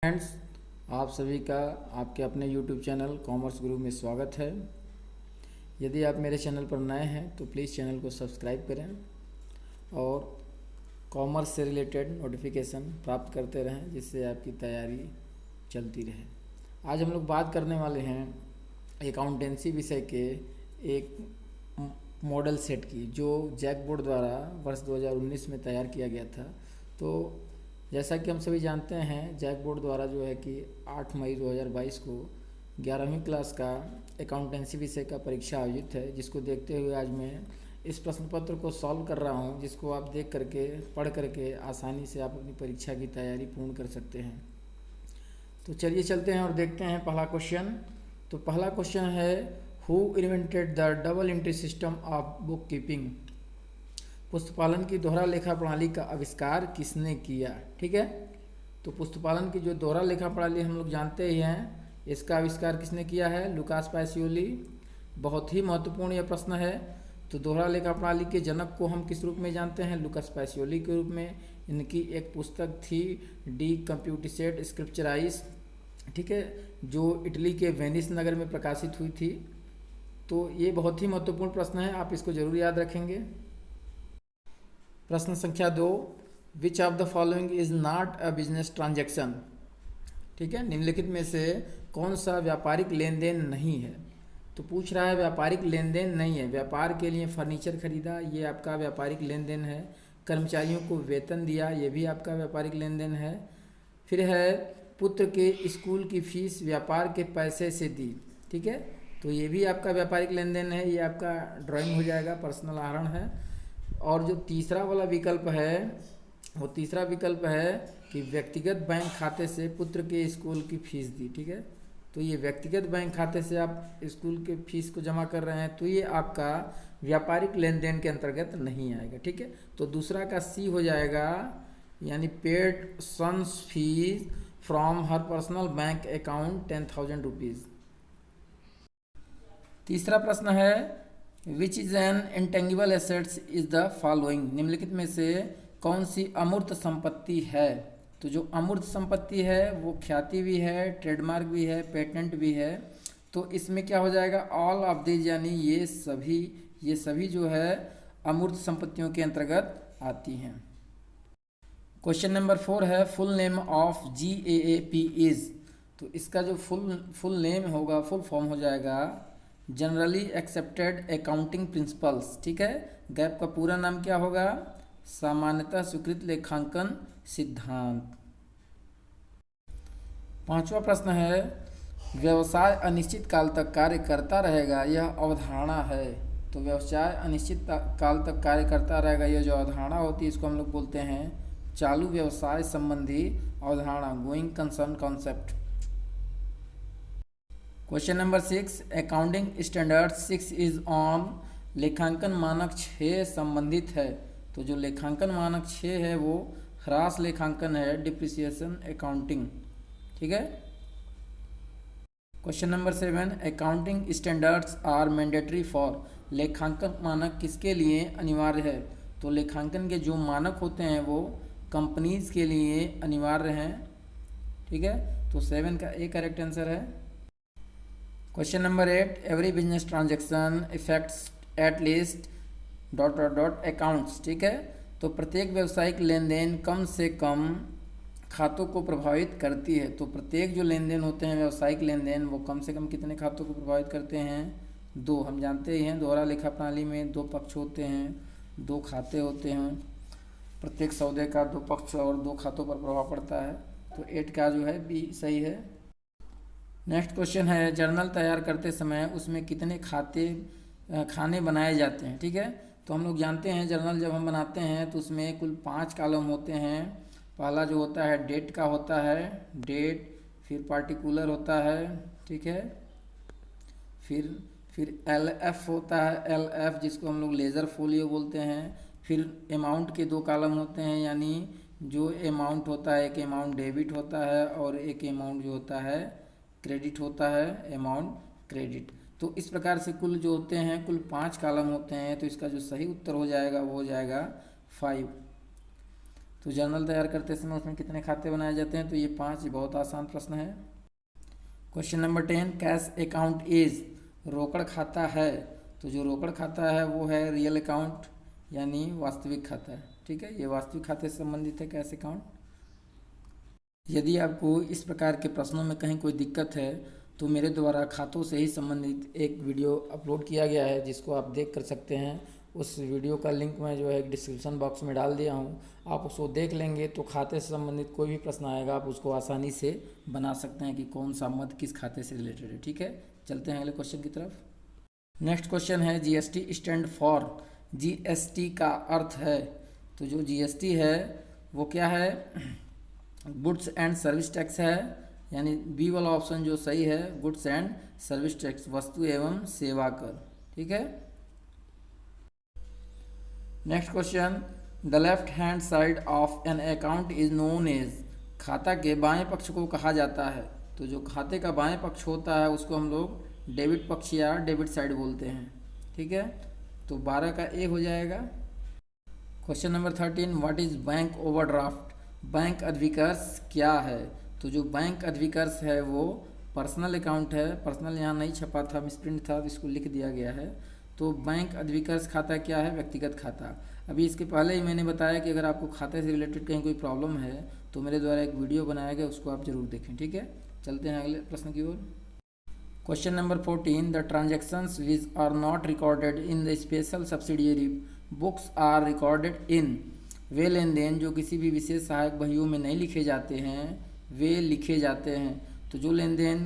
Friends, आप सभी का आपके अपने YouTube चैनल कॉमर्स गुरु में स्वागत है। यदि आप मेरे चैनल पर नए हैं तो प्लीज़ चैनल को सब्सक्राइब करें और कॉमर्स से रिलेटेड नोटिफिकेशन प्राप्त करते रहें, जिससे आपकी तैयारी चलती रहे। आज हम लोग बात करने वाले हैं अकाउंटेंसी विषय के एक मॉडल सेट की, जो जैक बोर्ड द्वारा वर्ष 2019 में तैयार किया गया था। तो जैसा कि हम सभी जानते हैं, जैक बोर्ड द्वारा जो है कि 8 मई 2022 को 11वीं क्लास का अकाउंटेंसी विषय का परीक्षा आयोजित है, जिसको देखते हुए आज मैं इस प्रश्न पत्र को सॉल्व कर रहा हूं, जिसको आप देख करके पढ़ करके आसानी से आप अपनी परीक्षा की तैयारी पूर्ण कर सकते हैं। तो चलिए चलते हैं और देखते हैं पहला क्वेश्चन। तो पहला क्वेश्चन है, who invented the double entry system of book keeping. पुस्तपालन की दोहरा लेखा प्रणाली का आविष्कार किसने किया। ठीक है, तो पुस्तपालन की जो दोहरा लेखा प्रणाली हम लोग जानते ही हैं, इसका आविष्कार किसने किया है, लुकास पैसियोली। बहुत ही महत्वपूर्ण यह प्रश्न है। तो दोहरा लेखा प्रणाली के जनक को हम किस रूप में जानते हैं, लुकास पैसियोली के रूप में। इनकी एक पुस्तक थी डी कंप्यूटिसेट स्क्रिप्चराइज, ठीक है, जो इटली के वेनिस नगर में प्रकाशित हुई थी। तो ये बहुत ही महत्वपूर्ण प्रश्न है, आप इसको जरूर याद रखेंगे। प्रश्न संख्या 2, which of the following is not a business transaction. ठीक है, निम्नलिखित में से कौन सा व्यापारिक लेन देन नहीं है। तो पूछ रहा है व्यापारिक लेन देन नहीं है। व्यापार के लिए फर्नीचर खरीदा, ये आपका व्यापारिक लेन देन है। कर्मचारियों को वेतन दिया, ये भी आपका व्यापारिक लेन देन है। फिर है पुत्र के स्कूल की फीस व्यापार के पैसे से दी। ठीक है, तो ये भी आपका व्यापारिक लेन देन है, ये आपका ड्राइंग हो जाएगा, पर्सनल आहरण है। और जो तीसरा वाला विकल्प है, वो तीसरा विकल्प है कि व्यक्तिगत बैंक खाते से पुत्र के स्कूल की फीस दी। ठीक है, तो ये व्यक्तिगत बैंक खाते से आप स्कूल के फीस को जमा कर रहे हैं, तो ये आपका व्यापारिक लेन देन के अंतर्गत नहीं आएगा। ठीक है, तो दूसरा का सी हो जाएगा, यानी paid sons fees from her personal bank account 10,000 rupees. तीसरा प्रश्न है, which is an intangible assets is the following. निम्नलिखित में से कौन सी अमूर्त संपत्ति है। तो जो अमूर्त संपत्ति है वो ख्याति भी है, ट्रेडमार्क भी है, पेटेंट भी है। तो इसमें क्या हो जाएगा, ऑल ऑफ दिस, यानी ये सभी जो है अमूर्त संपत्तियों के अंतर्गत आती हैं। क्वेश्चन नंबर 4 है, full name of GAAP is. तो इसका जो फुल नेम होगा, फुल फॉर्म हो जाएगा जनरली एक्सेप्टेड अकाउंटिंग प्रिंसिपल्स। ठीक है, गैप का पूरा नाम क्या होगा, सामान्यतः स्वीकृत लेखांकन सिद्धांत। पांचवा प्रश्न है, व्यवसाय अनिश्चित काल तक कार्य करता रहेगा, यह अवधारणा है। तो व्यवसाय अनिश्चित काल तक कार्य करता रहेगा, यह जो अवधारणा होती है, इसको हम लोग बोलते हैं चालू व्यवसाय संबंधी अवधारणा, going concern concept. Question number 6, accounting standard 6 is on. लेखांकन मानक 6 संबंधित है। तो जो लेखांकन मानक 6 है वो ह्रास लेखांकन है, डिप्रिसिएशन अकाउंटिंग। ठीक है। Question number 7, accounting standards are mandatory for. लेखांकन मानक किसके लिए अनिवार्य है। तो लेखांकन के जो मानक होते हैं वो कंपनीज के लिए अनिवार्य हैं। ठीक है, तो 7 का ए करेक्ट आंसर है। Question number 8, every business transaction effects at least dot dot dot accounts. ठीक है, तो प्रत्येक व्यवसायिक लेन देन कम से कम खातों को प्रभावित करती है। तो प्रत्येक जो लेन देन होते हैं व्यवसायिक लेन देन, वो कम से कम कितने खातों को प्रभावित करते हैं, 2। हम जानते ही हैं दोहरा लेखा प्रणाली में 2 पक्ष होते हैं, 2 खाते होते हैं। प्रत्येक सौदे का 2 पक्ष और 2 खातों पर प्रभाव पड़ता है। तो 8 का जो है बी सही है। नेक्स्ट क्वेश्चन है, जर्नल तैयार करते समय उसमें कितने खाने बनाए जाते हैं। ठीक है, तो हम लोग जानते हैं जर्नल जब हम बनाते हैं तो उसमें कुल 5 कॉलम होते हैं। पहला जो होता है डेट का होता है, डेट, फिर पार्टिकुलर होता है, ठीक है, फिर LF होता है, LF जिसको हम लोग लेज़र फोलियो बोलते हैं। फिर अमाउंट के 2 कॉलम होते हैं, यानी जो अमाउंट होता है, एक अमाउंट डेबिट होता है और एक अमाउंट जो होता है क्रेडिट होता है, अमाउंट क्रेडिट। तो इस प्रकार से कुल जो होते हैं कुल 5 कॉलम होते हैं। तो इसका जो सही उत्तर हो जाएगा वो हो जाएगा 5। तो जर्नल तैयार करते समय उसमें कितने खाते बनाए जाते हैं? तो ये 5। बहुत आसान प्रश्न है। Question number 10, cash account is, रोकड़ खाता है। तो जो रोकड़ खाता है वो है रियल अकाउंट यानी वास्तविक खाता है। ठीक है, ये वास्तविक खाते से संबंधित है कैश अकाउंट। यदि आपको इस प्रकार के प्रश्नों में कहीं कोई दिक्कत है तो मेरे द्वारा खातों से ही संबंधित एक वीडियो अपलोड किया गया है जिसको आप देख कर सकते हैं। उस वीडियो का लिंक मैं जो है डिस्क्रिप्शन बॉक्स में डाल दिया हूँ। आप उसको देख लेंगे तो खाते से संबंधित कोई भी प्रश्न आएगा आप उसको आसानी से बना सकते हैं कि कौन सा मद किस खाते से रिलेटेड है। ठीक है, चलते हैं अगले क्वेश्चन की तरफ। नेक्स्ट क्वेश्चन है जीएसटी स्टैंड फॉर। जीएसटी का अर्थ है, तो जो जीएसटी है वो क्या है? गुड्स एंड सर्विस टैक्स है, यानी बी वाला ऑप्शन जो सही है, गुड्स एंड सर्विस टैक्स, वस्तु एवं सेवा कर। ठीक है। Next question, the left hand side of an account is known as. खाता के बाएं पक्ष को कहा जाता है। तो जो खाते का बाएं पक्ष होता है उसको हम लोग डेबिट पक्ष या डेबिट साइड बोलते हैं। ठीक है, तो 12 का ए हो जाएगा। Question number 13, what is bank overdraft. Bank अधिविकर्ष क्या है? तो जो बैंक अधिविकर्ष है वो पर्सनल अकाउंट है। पर्सनल यहाँ नहीं छपा था, मिसप्रिंट था, तो इसको लिख दिया गया है। तो बैंक अधिविकर्ष खाता क्या है? व्यक्तिगत खाता। अभी इसके पहले ही मैंने बताया कि अगर आपको खाते से रिलेटेड कहीं कोई प्रॉब्लम है तो मेरे द्वारा एक वीडियो बनाया गया, उसको आप जरूर देखें। ठीक है, चलते हैं अगले प्रश्न की ओर। Question number 14, the transactions which are not recorded in the special subsidiary books are recorded in. वे लेन देन जो किसी भी विशेष सहायक बहियों में नहीं लिखे जाते हैं वे लिखे जाते हैं। तो जो लेन देन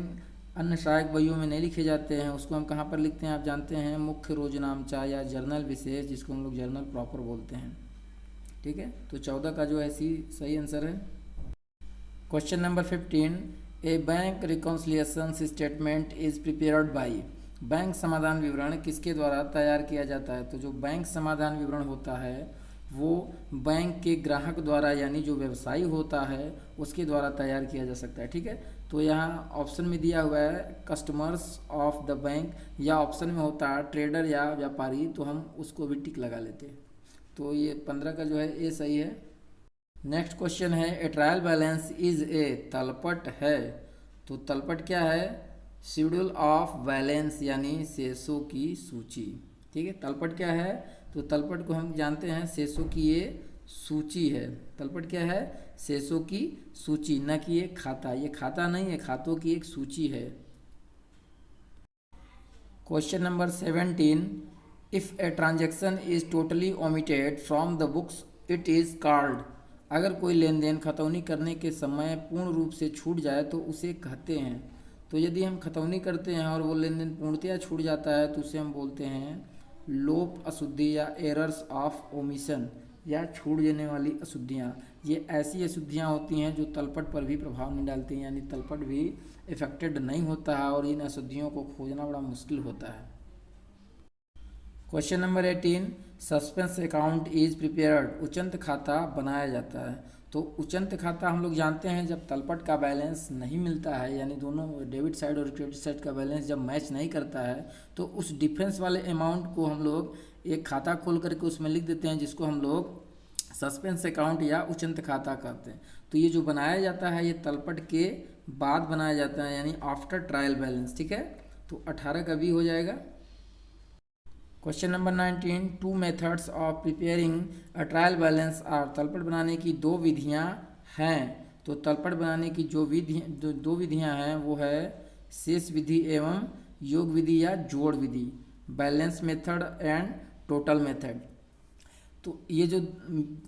अन्य सहायक बहियों में नहीं लिखे जाते हैं उसको हम कहाँ पर लिखते हैं? आप जानते हैं, मुख्य रोजनामचा या जर्नल विशेष, जिसको हम लोग जर्नल प्रॉपर बोलते हैं। ठीक है, तो 14 का जो है सही आंसर है। Question number 15, A bank reconciliation statement is prepared by. Bank समाधान विवरण किसके द्वारा तैयार किया जाता है? तो जो बैंक समाधान विवरण होता है वो बैंक के ग्राहक द्वारा यानी जो व्यवसायी होता है उसके द्वारा तैयार किया जा सकता है। ठीक है, तो यहाँ ऑप्शन में दिया हुआ है कस्टमर्स ऑफ द बैंक, या ऑप्शन में होता है ट्रेडर या व्यापारी, तो हम उसको भी टिक लगा लेते हैं। तो ये 15 का जो है ए सही है। नेक्स्ट क्वेश्चन है, a trial balance is a. तलपट है, तो तलपट क्या है? शेड्यूल ऑफ बैलेंस यानी शेषों की सूची। ठीक है, तलपट क्या है? तो तलपट को हम जानते हैं शेषों की ये सूची है। तलपट क्या है? शेषों की सूची, न कि ये खाता। ये खाता नहीं है, खातों की एक सूची है। Question number 17, if a transaction is totally omitted from the books it is called. अगर कोई लेन देन खतौनी करने के समय पूर्ण रूप से छूट जाए तो उसे कहते हैं। तो यदि हम खतौनी करते हैं और वो लेन देन पूर्णतया छूट जाता है तो उसे हम बोलते हैं लोप अशुद्धि या एरर्स ऑफ ओमिशन, या छूट जाने वाली अशुद्धियाँ। ये ऐसी अशुद्धियाँ होती हैं जो तलपट पर भी प्रभाव नहीं डालती हैं, यानी तलपट भी इफेक्टेड नहीं होता है और इन अशुद्धियों को खोजना बड़ा मुश्किल होता है। Question number 18, suspense account is prepared. उचंत खाता बनाया जाता है। तो उचंत खाता हम लोग जानते हैं जब तलपट का बैलेंस नहीं मिलता है, यानी दोनों डेबिट साइड और क्रेडिट साइड का बैलेंस जब मैच नहीं करता है तो उस डिफरेंस वाले अमाउंट को हम लोग एक खाता खोल करके उसमें लिख देते हैं, जिसको हम लोग सस्पेंस अकाउंट या उचंत खाता कहते हैं। तो ये जो बनाया जाता है ये तलपट के बाद बनाया जाता है, यानी आफ्टर ट्रायल बैलेंस। ठीक है, तो 18 का भी हो जाएगा। Question number 19, two methods of preparing a trial balance are. तलपट बनाने की दो विधियां हैं। तो तलपट बनाने की जो दो विधियां हैं वो है शेष विधि एवं योग विधि या जोड़ विधि, balance method and total method. तो ये जो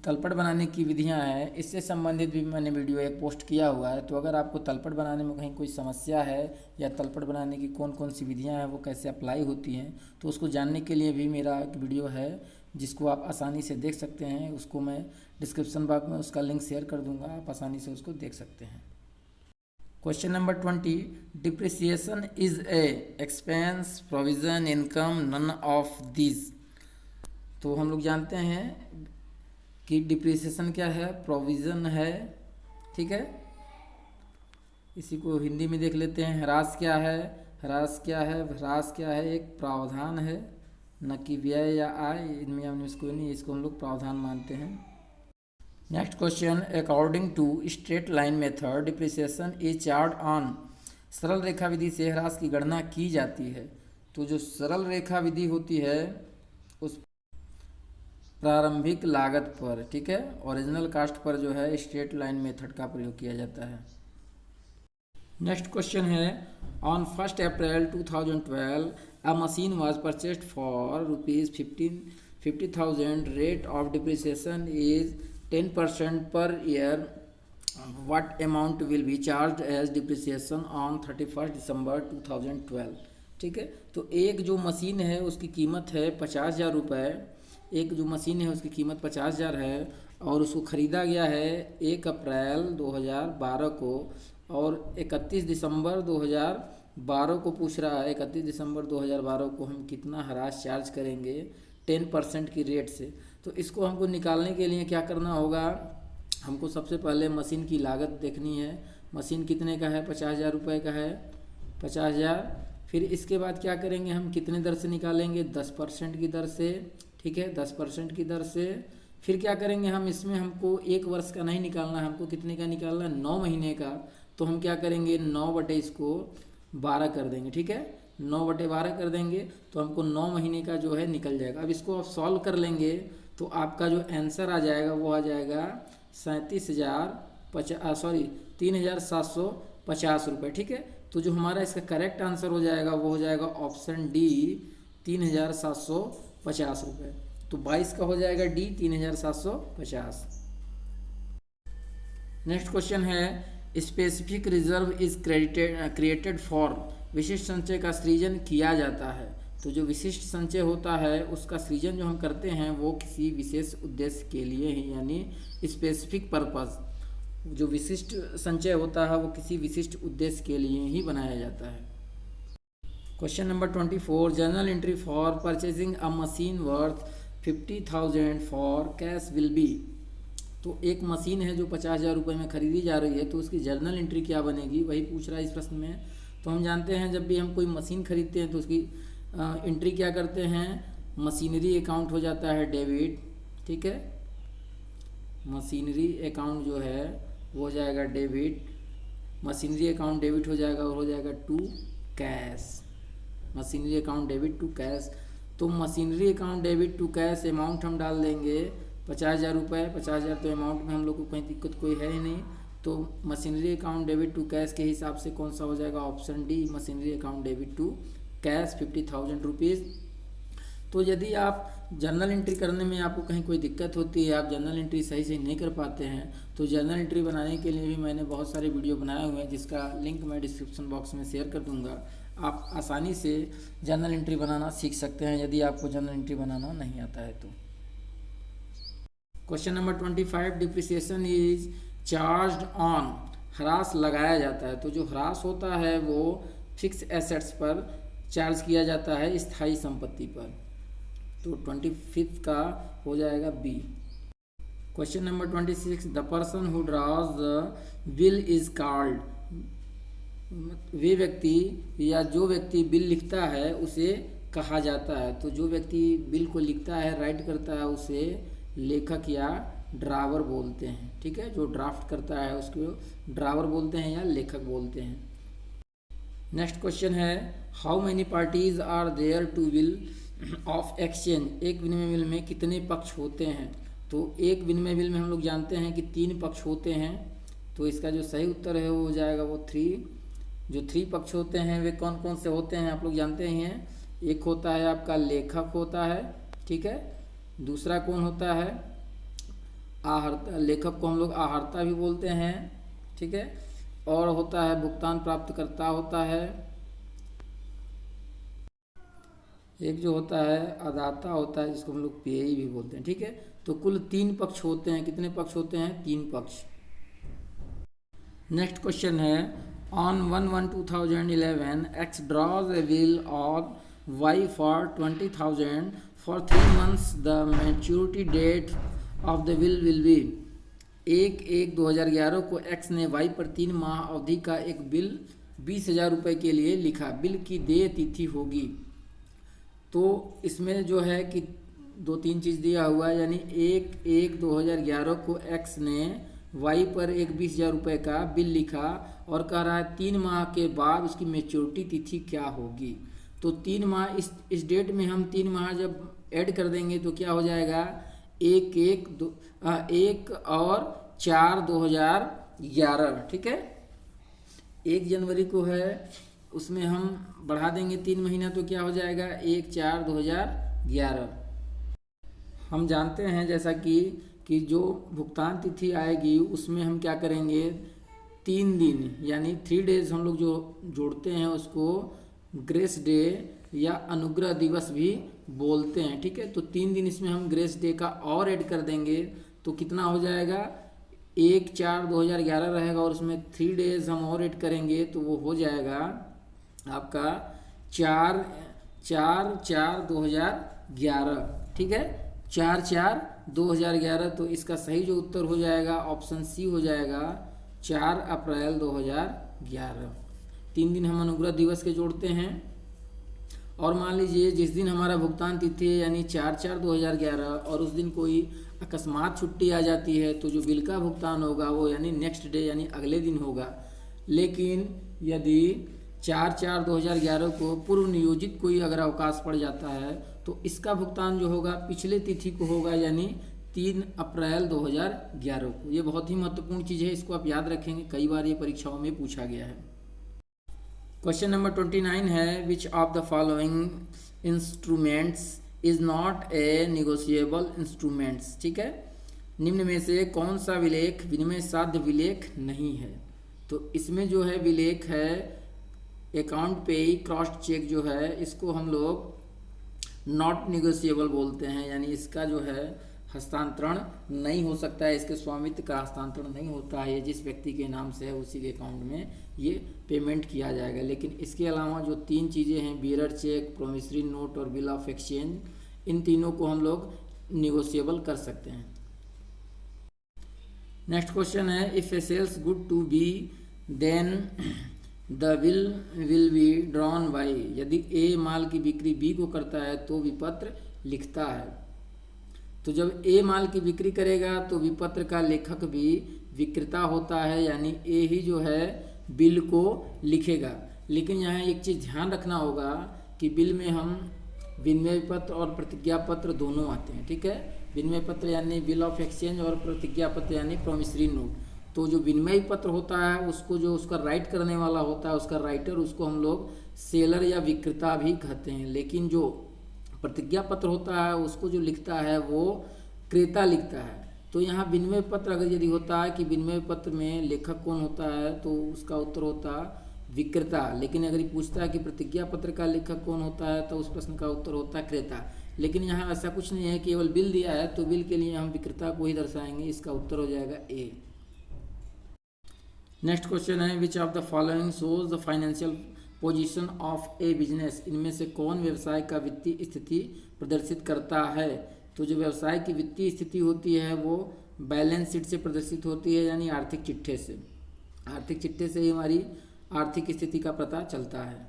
तलपट बनाने की विधियां हैं इससे संबंधित भी मैंने वीडियो एक पोस्ट किया हुआ है। तो अगर आपको तलपट बनाने में कहीं कोई समस्या है या तलपट बनाने की कौन कौन सी विधियां हैं वो कैसे अप्लाई होती हैं तो उसको जानने के लिए भी मेरा एक वीडियो है जिसको आप आसानी से देख सकते हैं। उसको मैं डिस्क्रिप्शन बॉक्स में उसका लिंक शेयर कर दूंगा, आप आसानी से उसको देख सकते हैं। Question number 20, depreciation is a expense provision income none of this. तो हम लोग जानते हैं कि डिप्रिसिएशन क्या है? प्रोविज़न है। ठीक है, इसी को हिंदी में देख लेते हैं। ह्रास क्या है? ह्रास क्या है? ह्रास क्या है? एक प्रावधान है, न कि व्यय या आय। इनमें हमने इसको नहीं, इसको हम लोग प्रावधान मानते हैं। Next question, according to straight line method depreciation is charged on. सरल रेखा विधि से ह्रास की गणना की जाती है। तो जो सरल रेखा विधि होती है उस प्रारंभिक लागत पर, ठीक है, ओरिजिनल कास्ट पर जो है स्ट्रेट लाइन मेथड का प्रयोग किया जाता है। नेक्स्ट क्वेश्चन है, on 1 April 2012 a machine was purchased for ₹50,000, rate of depreciation is 10% per year, what amount will be charge as depreciation on 31 December 2012। ठीक है, तो एक जो मशीन है उसकी कीमत है 50,000 रुपये। एक जो मशीन है उसकी कीमत 50,000 है और उसको ख़रीदा गया है 1 अप्रैल 2012 को, और 31 दिसंबर 2012 को पूछ रहा है 31 दिसंबर 2012 को हम कितना ह्रास चार्ज करेंगे 10% की रेट से। तो इसको हमको निकालने के लिए क्या करना होगा, हमको सबसे पहले मशीन की लागत देखनी है। मशीन कितने का है, 50,000 रुपये का है, 50,000। फिर इसके बाद क्या करेंगे, हम कितने दर से निकालेंगे, 10% की दर से। ठीक है, 10% की दर से। फिर क्या करेंगे हम, इसमें हमको 1 वर्ष का नहीं निकालना है, हमको कितने का निकालना है, 9 महीने का। तो हम क्या करेंगे, 9 बटे इसको 12 कर देंगे। ठीक है, 9 बटे 12 कर देंगे तो हमको 9 महीने का जो है निकल जाएगा। अब इसको आप सॉल्व कर लेंगे तो आपका जो आंसर आ जाएगा वो आ जाएगा 3,750 रुपये। ठीक है, तो जो हमारा इसका करेक्ट आंसर हो जाएगा वो हो जाएगा ऑप्शन डी, 3,750 रुपये। तो 22 का हो जाएगा डी, 3,750। नेक्स्ट क्वेश्चन है, specific reserve is created for, विशिष्ट संचय का सृजन किया जाता है। तो जो विशिष्ट संचय होता है उसका सृजन जो हम करते हैं वो किसी विशेष उद्देश्य के लिए ही, यानी स्पेसिफिक पर्पस। जो विशिष्ट संचय होता है वो किसी विशिष्ट उद्देश्य के लिए ही बनाया जाता है। Question number 24, journal entry for purchasing a machine worth 50,000 for cash will be. तो एक मशीन है जो 50,000 रुपये में खरीदी जा रही है, तो उसकी जर्नल एंट्री क्या बनेगी, वही पूछ रहा है इस प्रश्न में। तो हम जानते हैं जब भी हम कोई मशीन खरीदते हैं तो उसकी एंट्री क्या करते हैं, मशीनरी अकाउंट हो जाता है डेबिट। ठीक है, मशीनरी अकाउंट जो है वो हो जाएगा डेबिट, मशीनरी अकाउंट डेबिट हो जाएगा और हो जाएगा to cash, machinery account debit to cash. तो machinery account debit to cash amount हम डाल देंगे 50,000 रुपये। 50,000 तो अमाउंट में हम लोग को कोई दिक्कत कोई है ही नहीं। तो machinery account debit to cash के हिसाब से कौन सा हो जाएगा, option D, machinery account debit to cash 50,000 rupees. तो यदि आप जर्नल एंट्री करने में आपको कहीं कोई दिक्कत होती है, आप जर्नल एंट्री सही से नहीं कर पाते हैं, तो जर्नल एंट्री बनाने के लिए भी मैंने बहुत सारे वीडियो बनाए हुए हैं जिसका लिंक मैं डिस्क्रिप्शन बॉक्स में शेयर कर दूंगा। आप आसानी से जर्नल एंट्री बनाना सीख सकते हैं यदि आपको जर्नल एंट्री बनाना नहीं आता है तो। Question number 25, depreciation is charged on, ह्रास लगाया जाता है। तो जो ह्रास होता है वो फिक्स एसेट्स पर चार्ज किया जाता है, स्थायी संपत्ति पर। तो 25 का हो जाएगा B. Question number 26, the person who draws the bill is called, वे व्यक्ति या जो व्यक्ति बिल लिखता है उसे कहा जाता है। तो जो व्यक्ति बिल को लिखता है, राइट करता है, उसे लेखक या ड्रावर बोलते हैं। ठीक है, जो ड्राफ्ट करता है उसको ड्रावर बोलते हैं या लेखक बोलते हैं। नेक्स्ट क्वेश्चन है, how many parties are there to bill of exchange, एक विनिमय बिल में कितने पक्ष होते हैं। तो एक विनिमय बिल में हम लोग जानते हैं कि 3 पक्ष होते हैं। तो इसका जो सही उत्तर है वो हो जाएगा वो 3। जो 3 पक्ष होते हैं वे कौन कौन से होते हैं आप लोग जानते ही हैं। एक होता है आपका लेखक होता है, ठीक है। दूसरा कौन होता है, आहर्ता, लेखक को हम लोग आहर्ता भी बोलते हैं, ठीक है। और होता है भुगतान प्राप्तकर्ता होता है, एक जो होता है अदाता होता है जिसको हम लोग पेयी भी बोलते हैं, ठीक है। तो कुल 3 पक्ष होते हैं। कितने पक्ष होते हैं, 3 पक्ष। नेक्स्ट क्वेश्चन है, on 1/1/2011 X draws a bill on Y for 20,000 for 3 months the maturity date of the bill be. 1/1/2011 को एक्स ने वाई पर 3 माह अवधि का एक बिल 20,000 रुपये के लिए लिखा। बिल की देय तिथि होगी। तो इसमें जो है कि दो तीन चीज़ दिया हुआ है, यानी 1/1/2011 को एक्स ने वाई पर एक 20,000 रुपये का बिल लिखा और कह रहा है 3 माह के बाद उसकी मेच्योरिटी तिथि क्या होगी। तो 3 माह, इस डेट में हम 3 माह जब ऐड कर देंगे तो क्या हो जाएगा, 1/4/2011, ठीक है। 1 जनवरी को है, उसमें हम बढ़ा देंगे 3 महीना तो क्या हो जाएगा 1/4/2011। हम जानते हैं जैसा कि जो भुगतान तिथि आएगी उसमें हम क्या करेंगे, 3 दिन यानी 3 डेज हम लोग जो जोड़ते हैं उसको ग्रेस डे या अनुग्रह दिवस भी बोलते हैं, ठीक है। तो 3 दिन इसमें हम ग्रेस डे का और ऐड कर देंगे तो कितना हो जाएगा, 1/4/2011 रहेगा और उसमें 3 डेज हम और ऐड करेंगे तो वो हो जाएगा आपका 4/4/2011, ठीक है, 4/4/2011। तो इसका सही जो उत्तर हो जाएगा ऑप्शन सी हो जाएगा, 4 अप्रैल 2011। 3 दिन हम अनुग्रह दिवस के जोड़ते हैं और मान लीजिए जिस दिन हमारा भुगतान तिथि है यानी 4/4/2011 और उस दिन कोई अकस्मात छुट्टी आ जाती है तो जो बिल का भुगतान होगा वो यानी नेक्स्ट डे यानी अगले दिन होगा। लेकिन यदि 4/4/2011 को पूर्व नियोजित कोई अगर अवकाश पड़ जाता है तो इसका भुगतान जो होगा पिछले तिथि को होगा यानी 3 अप्रैल 2011 को। ये बहुत ही महत्वपूर्ण चीज़ है, इसको आप याद रखेंगे, कई बार ये परीक्षाओं में पूछा गया है। क्वेश्चन नंबर 29 है, which of the following instruments is not a negotiable instruments, ठीक है। निम्न में से कौन सा विलेख विनिमय साध्य विलेख नहीं है। तो इसमें जो है विलेख है अकाउंट पे क्रॉस चेक जो है इसको हम लोग नॉट निगोशिएबल बोलते हैं, यानी इसका जो है हस्तांतरण नहीं हो सकता है, इसके स्वामित्व का हस्तांतरण नहीं होता है, ये जिस व्यक्ति के नाम से है उसी के अकाउंट में ये पेमेंट किया जाएगा। लेकिन इसके अलावा जो 3 चीज़ें हैं, बियरर चेक, प्रोमिसरी नोट और बिल ऑफ एक्सचेंज, इन तीनों को हम लोग निगोशिएबल कर सकते हैं। नेक्स्ट क्वेश्चन है, if A sells good to B then the bill be drawn by. यदि ए माल की बिक्री बी को करता है तो विपत्र लिखता है। तो जब ए माल की बिक्री करेगा तो विपत्र का लेखक भी विक्रेता होता है, यानी ए ही जो है बिल को लिखेगा। लेकिन यहाँ एक चीज़ ध्यान रखना होगा कि बिल में हम विनिमय पत्र और प्रतिज्ञा पत्र दोनों आते हैं, ठीक है। विनिमय पत्र यानी बिल ऑफ एक्सचेंज और प्रतिज्ञा पत्र यानी प्रोमिसरी नोट। तो जो विनिमय पत्र होता है उसको जो उसका राइट करने वाला होता है उसका राइटर, उसको हम लोग सेलर या विक्रेता भी कहते हैं। लेकिन जो प्रतिज्ञा पत्र होता है उसको जो लिखता है वो क्रेता लिखता है। तो यहाँ विनिमय पत्र अगर यदि होता है कि विनिमय पत्र में लेखक कौन होता है तो उसका उत्तर होता विक्रेता। लेकिन अगर ये पूछता है कि प्रतिज्ञा पत्र का लेखक कौन होता है तो उस प्रश्न का उत्तर होता है क्रेता। लेकिन यहाँ ऐसा कुछ नहीं है, केवल बिल दिया है तो बिल के लिए हम विक्रेता को ही दर्शाएंगे, इसका उत्तर हो जाएगा ए। नेक्स्ट क्वेश्चन है, which of the following shows the financial position of A business. इनमें से कौन व्यवसाय का वित्तीय स्थिति प्रदर्शित करता है। तो जो व्यवसाय की वित्तीय स्थिति होती है वो बैलेंस शीट से प्रदर्शित होती है, यानी आर्थिक चिट्ठे से। आर्थिक चिट्ठे से ही हमारी आर्थिक स्थिति का पता चलता है।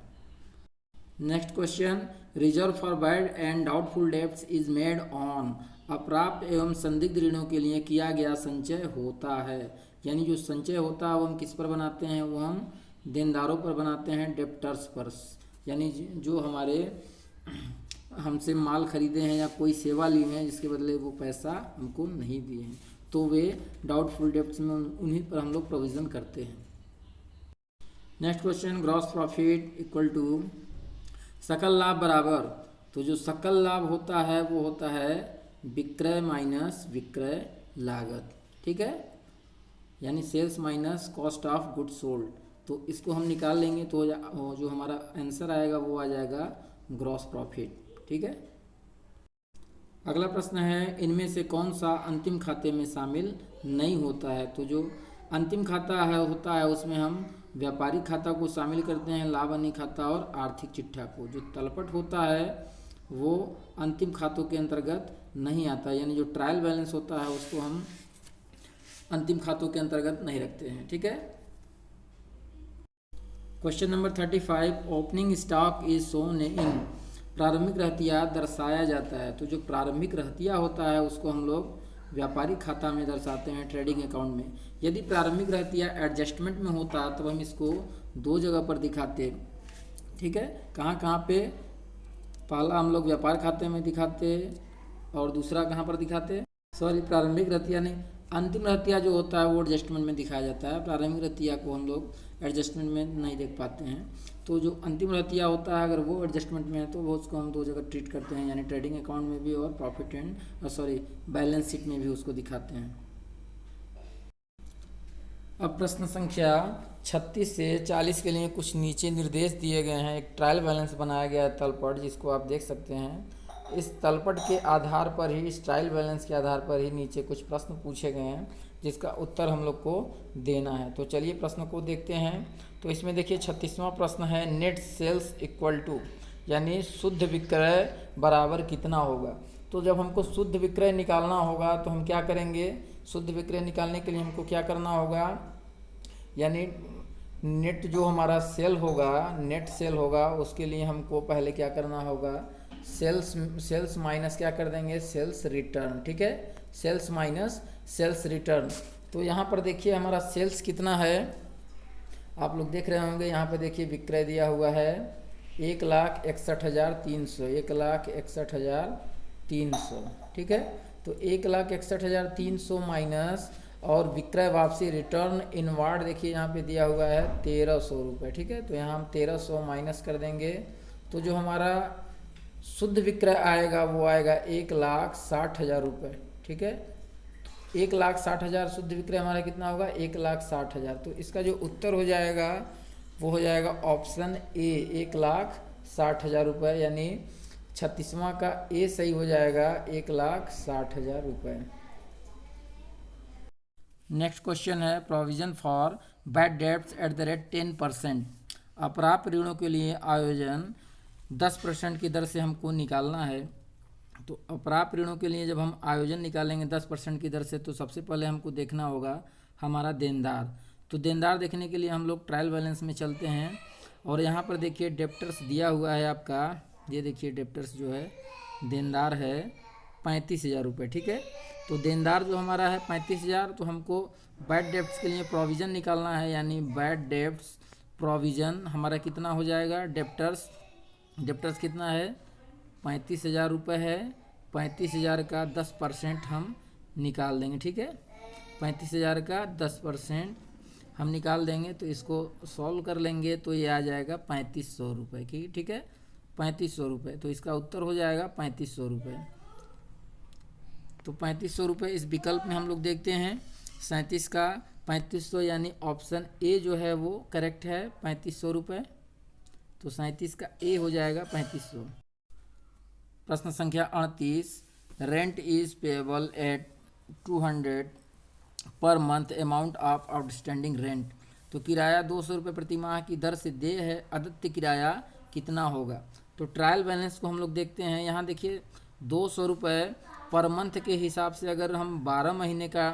Next question, reserve for bad and doubtful debts is made on. अप्राप्य एवं संदिग्ध ऋणों के लिए किया गया संचय होता है, यानी जो संचय होता है वो हम किस पर बनाते हैं, वो हम देनदारों पर बनाते हैं, डेप्टर्स पर। यानी जो हमारे हमसे माल खरीदे हैं या कोई सेवा ली है जिसके बदले वो पैसा हमको नहीं दिए हैं तो वे डाउटफुल डेब्ट्स में उन्हीं पर हम लोग प्रोविज़न करते हैं। Next question, gross profit equal to सकल लाभ बराबर। तो जो सकल लाभ होता है वो होता है विक्रय माइनस विक्रय लागत, ठीक है, यानी sales minus cost of goods sold. तो इसको हम निकाल लेंगे तो जो हमारा आंसर आएगा वो आ जाएगा ग्रॉस प्रॉफिट, ठीक है। अगला प्रश्न है, इनमें से कौन सा अंतिम खाते में शामिल नहीं होता है। तो जो अंतिम खाता है होता है उसमें हम व्यापारिक खाता को शामिल करते हैं, लाभ हानि खाता और आर्थिक चिट्ठा को। जो तलपट होता है वो अंतिम खातों के अंतर्गत नहीं आता, यानी जो ट्रायल बैलेंस होता है उसको हम अंतिम खातों के अंतर्गत नहीं रखते हैं, ठीक है। Question number 35, opening stock is shown in प्रारंभिक रहतिया दर्शाया जाता है। तो जो प्रारंभिक रहतिया होता है उसको हम लोग व्यापारिक खाता में दर्शाते हैं, ट्रेडिंग अकाउंट में। यदि प्रारंभिक रहतिया एडजस्टमेंट में होता तब हम इसको दो जगह पर दिखाते, ठीक है। कहाँ कहाँ पे? पहला हम लोग व्यापार खाते में दिखाते और दूसरा कहाँ पर दिखाते? सॉरी, प्रारंभिक रहतिया नहीं, अंतिम रहतिया जो होता है वो एडजस्टमेंट में दिखाया जाता है। प्रारंभिक रहतिया को हम लोग एडजस्टमेंट में नहीं देख पाते हैं। तो जो अंतिम रहतिया होता है अगर वो एडजस्टमेंट में है तो वो उसको हम दो जगह ट्रीट करते हैं, यानी ट्रेडिंग अकाउंट में भी और प्रॉफिट एंड बैलेंस शीट में भी उसको दिखाते हैं। अब प्रश्न संख्या 36 से 40 के लिए कुछ नीचे निर्देश दिए गए हैं। एक ट्रायल बैलेंस बनाया गया है तलपट, जिसको आप देख सकते हैं। इस तलपट के आधार पर ही, इस ट्रायल बैलेंस के आधार पर ही नीचे कुछ प्रश्न पूछे गए हैं जिसका उत्तर हम लोग को देना है। तो चलिए प्रश्न को देखते हैं। तो इसमें देखिए 36वां प्रश्न है, नेट सेल्स इक्वल टू, यानी शुद्ध विक्रय बराबर कितना होगा। तो जब हमको शुद्ध विक्रय निकालना होगा तो हम क्या करेंगे? शुद्ध विक्रय निकालने के लिए हमको क्या करना होगा, यानी नेट जो हमारा सेल होगा, नेट सेल होगा, उसके लिए हमको पहले क्या करना होगा? सेल्स माइनस क्या कर देंगे? सेल्स रिटर्न, ठीक है। Sales minus sales return. तो यहाँ पर देखिए हमारा सेल्स कितना है, आप लोग देख रहे होंगे। यहाँ पे देखिए विक्रय दिया हुआ है 1,61,300, 1,61,300, ठीक है। तो 1,61,300 माइनस और विक्रय वापसी रिटर्न इनवार्ड देखिए यहाँ पे दिया हुआ है 1,300 रुपये, ठीक है। तो यहाँ हम 1,300 माइनस कर देंगे तो जो हमारा शुद्ध विक्रय आएगा वो आएगा 1,60,000 रुपये, ठीक है। 1,60,000 शुद्ध विक्रय हमारा कितना होगा? 1,60,000। तो इसका जो उत्तर हो जाएगा वो हो जाएगा ऑप्शन ए, 1,60,000 रुपये, यानी 36वां का ए सही हो जाएगा, 1,60,000 रुपये। नेक्स्ट क्वेश्चन है, provision for bad debts at the rate 10%। अप्राप्य ऋणों के लिए आयोजन 10% की दर से हमको निकालना है। तो अप्राप्य ऋणों के लिए जब हम आयोजन निकालेंगे 10% की दर से, तो सबसे पहले हमको देखना होगा हमारा देनदार। तो देनदार देखने के लिए हम लोग ट्रायल बैलेंस में चलते हैं और यहाँ पर देखिए डेप्टर्स दिया हुआ है आपका, ये देखिए डेप्टर्स जो है, देनदार है 35,000 रुपये, ठीक है। तो देनदार जो हमारा है 35,000, तो हमको बैड डेब्ट्स के लिए प्रोविज़न निकालना है, यानी बैड डेब्ट्स प्रोविज़न हमारा कितना हो जाएगा? डेप्टर्स कितना है? 35,000 रुपये है। 35,000 का 10% हम निकाल देंगे, ठीक है। 35,000 का 10% हम निकाल देंगे, तो इसको सॉल्व कर लेंगे तो ये आ जाएगा 3,500 रुपये की, ठीक है। 3,500 रुपये, तो इसका उत्तर हो जाएगा 3,500 रुपये। तो 3,500 रुपये इस विकल्प में हम लोग देखते हैं 37 का 3,500, यानी ऑप्शन ए जो है वो करेक्ट है, 3,500 रुपये। तो 37 का ए हो जाएगा 3,500। प्रश्न संख्या 38, rent is payable eight 200 per month amount of outstanding rent. तो किराया 200 रुपये प्रति माह की दर से देय है, अद्वितीय किराया कितना होगा। तो ट्रायल बैलेंस को हम लोग देखते हैं। यहाँ देखिए 200 रुपये पर मंथ के हिसाब से अगर हम 12 महीने का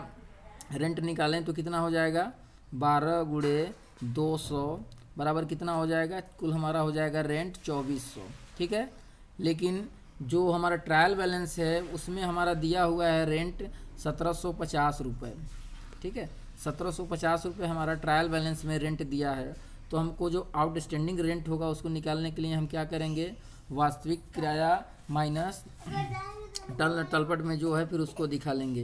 रेंट निकालें तो कितना हो जाएगा? 12 गुणे 200 बराबर कितना हो जाएगा? कुल हमारा हो जाएगा रेंट 2,400, ठीक है। लेकिन जो हमारा ट्रायल बैलेंस है उसमें हमारा दिया हुआ है रेंट 1,750 रुपये, ठीक है। 1,750 रुपये हमारा ट्रायल बैलेंस में रेंट दिया है। तो हमको जो आउटस्टैंडिंग रेंट होगा उसको निकालने के लिए हम क्या करेंगे? वास्तविक किराया माइनस तलपट में जो है फिर उसको दिखा लेंगे।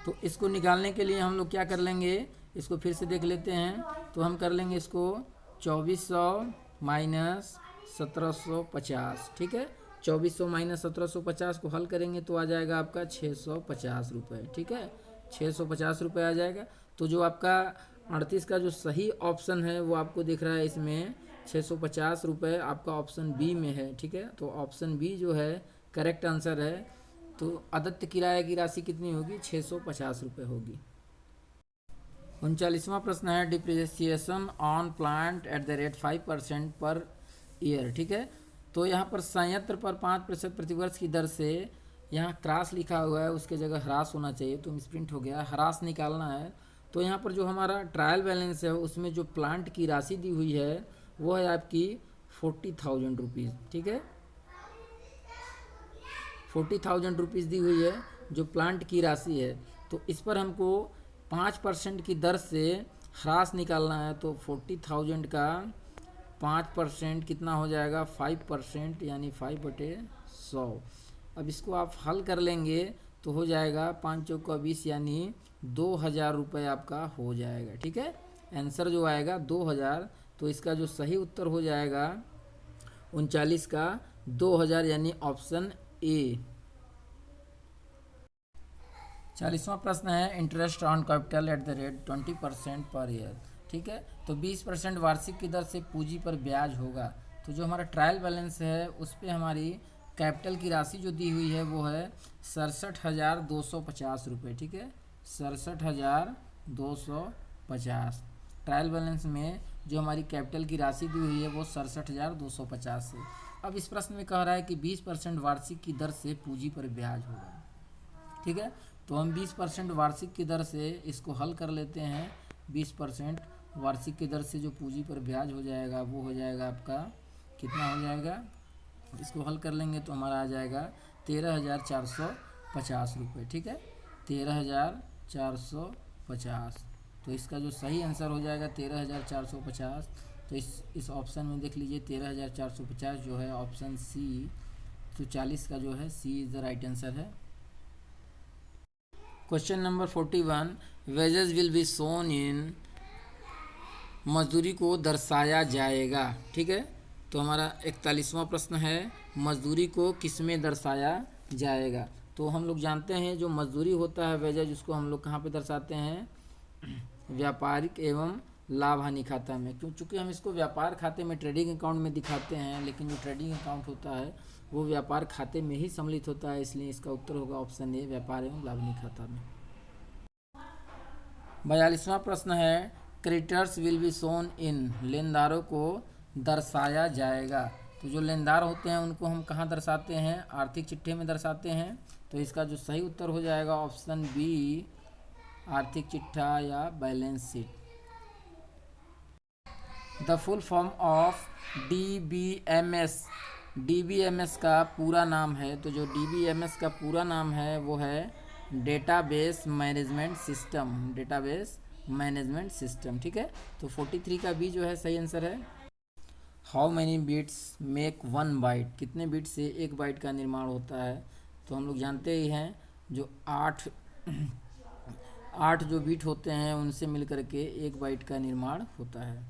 तो इसको निकालने के लिए हम लोग क्या कर लेंगे? इसको फिर से देख लेते हैं। तो हम कर लेंगे इसको 2,400 माइनस 1,750, ठीक है। 2,400 माइनस 1,750 को हल करेंगे तो आ जाएगा आपका 650 रुपये, ठीक है। 650 रुपये आ जाएगा। तो जो आपका 38 का जो सही ऑप्शन है वो आपको दिख रहा है इसमें 650 रुपये आपका ऑप्शन बी में है, ठीक है। तो ऑप्शन बी जो है करेक्ट आंसर है। तो अदत्त किराया की राशि कितनी होगी? 650 रुपये होगी। 39वां प्रश्न है, depreciation on plant at the rate 5% per year, ठीक है। तो यहाँ पर संयंत्र पर 5% प्रतिवर्ष की दर से, यहाँ क्रॉस लिखा हुआ है उसके जगह ह्रास होना चाहिए, तो मिसप्रिंट हो गया, ह्रास निकालना है। तो यहाँ पर जो हमारा ट्रायल बैलेंस है उसमें जो प्लांट की राशि दी हुई है वो है आपकी 40,000 रुपीज़, ठीक है। 40,000 रुपीज़ दी हुई है जो प्लांट की राशि है। तो इस पर हमको 5% की दर से ह्रास निकालना है। तो 40,000 का 5% कितना हो जाएगा, 5%, यानी 5/100। अब इसको आप हल कर लेंगे तो हो जाएगा 5 चौक का 20, यानी 2,000 रुपये आपका हो जाएगा। ठीक है, आंसर जो आएगा 2,000। तो इसका जो सही उत्तर हो जाएगा 39 का 2,000, यानी ऑप्शन ए। 40वां प्रश्न है interest on capital at the rate 20% per year. ठीक है, तो 20% वार्षिक की दर से पूंजी पर ब्याज होगा। तो जो हमारा ट्रायल बैलेंस है उस पर हमारी कैपिटल की राशि जो दी हुई है वो है 67,250 रुपये। ठीक है, 67,250। ट्रायल बैलेंस में जो हमारी कैपिटल की राशि दी हुई है वो 67,250 है। अब इस प्रश्न में कह रहा है कि 20% वार्षिक की दर से पूंजी पर ब्याज होगा। ठीक है, तो हम 20% वार्षिक की दर से इसको हल कर लेते हैं। 20% वार्षिक की दर से जो पूंजी पर ब्याज हो जाएगा वो हो जाएगा आपका, कितना हो जाएगा, इसको हल कर लेंगे तो हमारा आ जाएगा 13,450 रुपये। ठीक है, 13,450। तो इसका जो सही आंसर हो जाएगा 13,450। तो इस ऑप्शन में देख लीजिए 13,450 जो है ऑप्शन सी। तो 40 का जो है C is the right answer है। Question number 41, wages will be shown in, मजदूरी को दर्शाया जाएगा। ठीक है, तो हमारा 41वां प्रश्न है मजदूरी को किस में दर्शाया जाएगा। तो हम लोग जानते हैं जो मजदूरी होता है वेजेज, उसको हम लोग कहाँ पे दर्शाते हैं, व्यापारिक एवं लाभ हानि खाता में। चूँकि हम इसको व्यापार खाते में ट्रेडिंग अकाउंट में दिखाते हैं, लेकिन जो ट्रेडिंग अकाउंट होता है वो व्यापार खाते में ही सम्मिलित होता है, इसलिए इसका उत्तर होगा ऑप्शन ए, व्यापार एवं लाभ हानि खाता में। 42वां प्रश्न है क्रेडिटर्स विल बी सोन इन, लेनदारों को दर्शाया जाएगा। तो जो लेनदार होते हैं उनको हम कहाँ दर्शाते हैं, आर्थिक चिट्ठे में दर्शाते हैं। तो इसका जो सही उत्तर हो जाएगा ऑप्शन बी, आर्थिक चिट्ठा या balance sheet. The full form of DBMS, DBMS का पूरा नाम है। तो जो DBMS का पूरा नाम है वो है database management system, database management system. ठीक है, तो 43 का बी जो है सही आंसर है। How many bits make one byte, कितने बिट से एक बाइट का निर्माण होता है। तो हम लोग जानते ही हैं जो 8 जो बिट होते हैं उनसे मिलकर के एक बाइट का निर्माण होता है।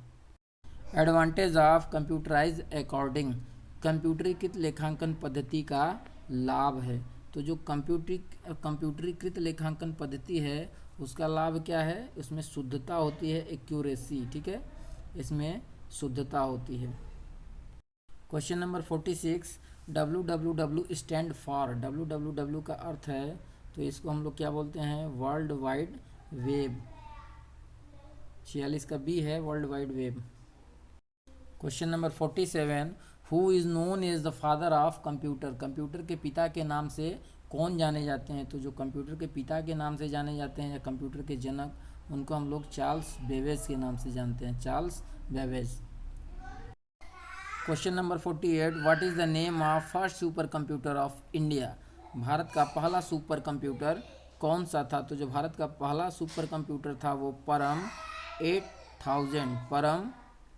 एडवांटेज ऑफ कंप्यूटराइज अकॉर्डिंग, कंप्यूटरीकृत लेखांकन पद्धति का लाभ है। तो जो कंप्यूटरीकृत लेखांकन पद्धति है उसका लाभ क्या है, उसमें शुद्धता होती है, एक्यूरेसी। ठीक है, इसमें शुद्धता होती है। Question number 46, www stand for, www का अर्थ है, तो इसको हम लोग क्या बोलते हैं, वर्ल्ड वाइड वेब। 46 का बी है world wide web. Question number 47, who is known as the father of computer, computer के पिता के नाम से कौन जाने जाते हैं। तो जो कंप्यूटर के पिता के नाम से जाने जाते हैं या कंप्यूटर के जनक, उनको हम लोग चार्ल्स बेबेज के नाम से जानते हैं, Charles Babbage. Question number 48, what is the name of first super computer of India, Bharat का पहला सुपर कंप्यूटर कौन सा था। तो जो भारत का पहला सुपर कंप्यूटर था वो परम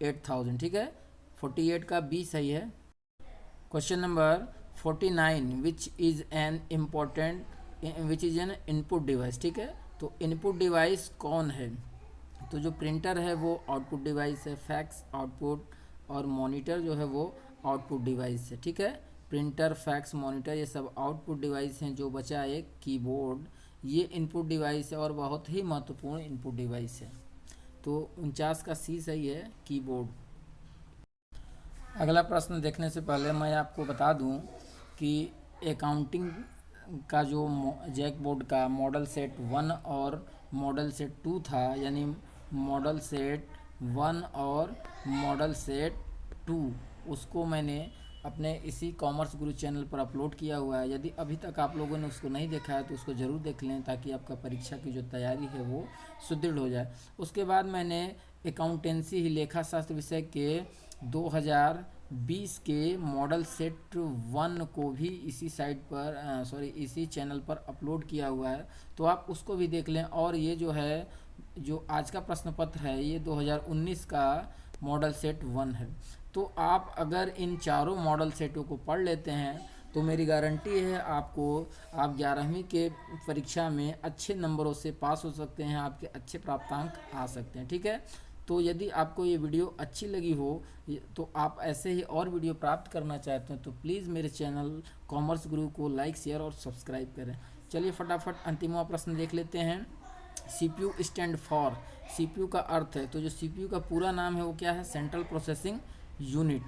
8000। ठीक है, 48 का बी सही है। Question number 49, which is an input device. ठीक है, तो इनपुट डिवाइस कौन है। तो जो प्रिंटर है वो आउटपुट डिवाइस है, फैक्स आउटपुट, और मॉनिटर जो है वो आउटपुट डिवाइस है। ठीक है, प्रिंटर, फैक्स, मॉनिटर ये सब आउटपुट डिवाइस हैं। जो बचा एक कीबोर्ड, ये इनपुट डिवाइस है और बहुत ही महत्वपूर्ण इनपुट डिवाइस है। तो 49 का सी सही है, कीबोर्ड। अगला प्रश्न देखने से पहले मैं आपको बता दूं कि अकाउंटिंग का जो जैक बोर्ड का मॉडल सेट 1 और मॉडल सेट 2 था, यानी मॉडल सेट 1 और मॉडल सेट 2, उसको मैंने अपने इसी कॉमर्स गुरु चैनल पर अपलोड किया हुआ है। यदि अभी तक आप लोगों ने उसको नहीं देखा है तो उसको ज़रूर देख लें, ताकि आपका परीक्षा की जो तैयारी है वो सुदृढ़ हो जाए। उसके बाद मैंने अकाउंटेंसी ही लेखा शास्त्र विषय के 20 के मॉडल सेट 1 को भी इसी साइट पर इसी चैनल पर अपलोड किया हुआ है, तो आप उसको भी देख लें। और ये जो है, जो आज का प्रश्न पत्र है, ये 2019 का मॉडल सेट 1 है। तो आप अगर इन चारों मॉडल सेटों को पढ़ लेते हैं तो मेरी गारंटी है आपको, आप 11वीं के परीक्षा में अच्छे नंबरों से पास हो सकते हैं, आपके अच्छे प्राप्तांक आ सकते हैं। ठीक है, तो यदि आपको ये वीडियो अच्छी लगी हो तो आप ऐसे ही और वीडियो प्राप्त करना चाहते हैं तो प्लीज़ मेरे चैनल कॉमर्स गुरु को लाइक, शेयर और सब्सक्राइब करें। चलिए फटाफट अंतिमवा प्रश्न देख लेते हैं। CPU स्टैंड फॉर, CPU का अर्थ है, तो जो CPU का पूरा नाम है वो क्या है? Central processing unit.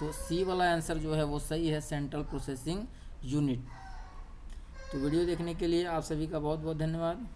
तो सी वाला आंसर जो है वो सही है, सेंट्रल प्रोसेसिंग यूनिट। तो वीडियो देखने के लिए आप सभी का बहुत बहुत धन्यवाद।